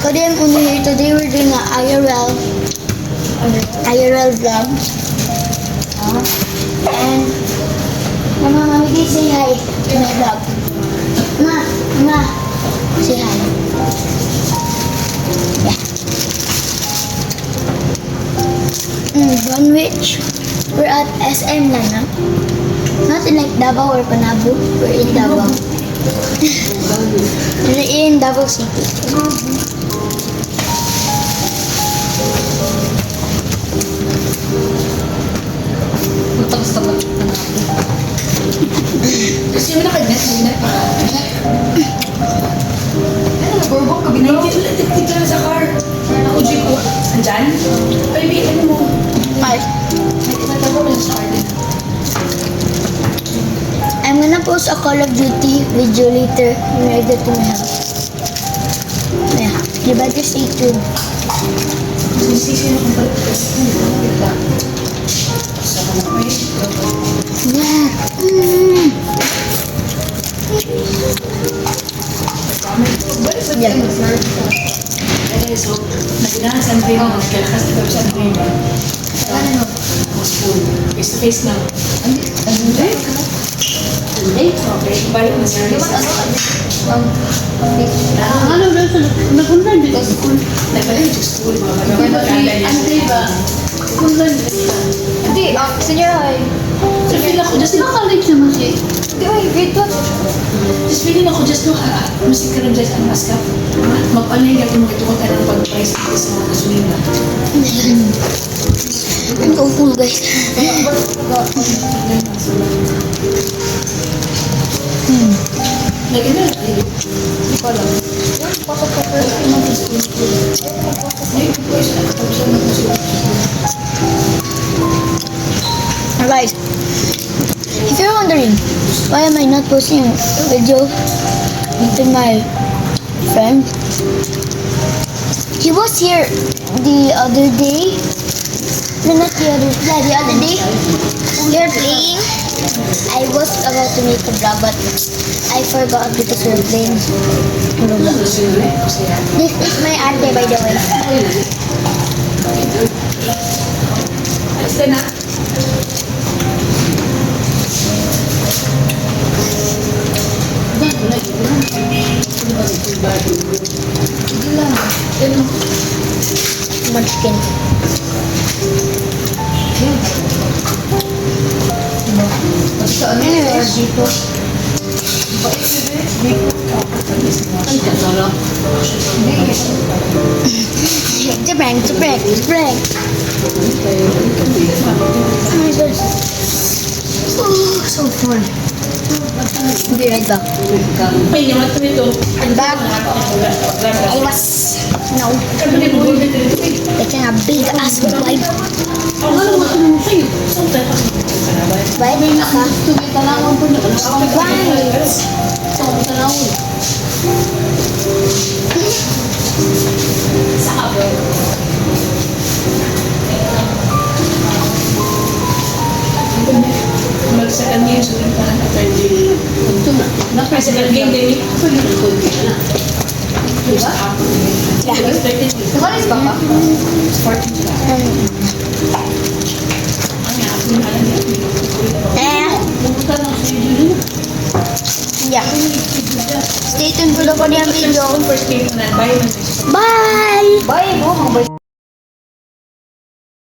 Today I'm only here. Today we're doing a IRL vlog. And Mama, Mami, say hi to my vlog. Mama, say hi. Yeah. Greenwich. We're at SM na. Not in like Davao or Panabo. We're in Davao. We're in Davao City. Kasi yung nakagnet na ano, naburbok ka binaw? Hindi ka na sa car. Ako, Jay ko. Andyan? Ay, may ano mo? Hi. May tinatago ko sa car din. I'm gonna post a Call of Duty video later when I get to my house. Yeah, you better stay tuned. Sisisi na kung balik ka. Sa kamay. Yeah. Balik sa Yeah. tiyan, sir. Eh, so, naginahan sa Andrea, nagkalakas na sa Andrea. Ano? School. Face to face lang. Andrea? Okay, balik na sir. Ano daw sa nagundan dito sa school? Nagbalik sa school, mga Di ba magaganda niya. Ante ba? Nagundan dito. Hindi, senior high. So feel ako, just college naman siya. Hindi, grade 2. Just feeling ako, just no, musik ka rin dyan ang maskap. Mag-online ka kung magituko tayo ng pag-price sa mga gasolina. I'm so full, guys. Like, ano? Hindi ko alam. Guys, if you're wondering why am I not posting a video with my friend, he was here the other day. No, not the other. Yeah, the other day we were playing. I was about to make a vlog, but I forgot because we were playing Roblox. This is my ate, by the way. Alis ka na? Munchkin. Anyway, Dito. it's a prank, it's a prank, it's a prank. Oh my god. Oh, so fun. I'll be right back. Ay, naman ito ito. I'm back. I was, taking a big ass bite. Ano mo ito sa'yo? Bite ka. Gusto may talangan po na. Bite. Ito ang talangan. Sa kabro. Mag-second game, so rin pa lang third game. Ito na. Ay, second game din eh. Pwede na konti na. Diba? Yeah. What is Papa? Sporting sila. Ang hapon na lang yan. Pumunta lang sa iyo. Yeah. Stay tuned for the video. First game na, bye. Bye! Bye, mo.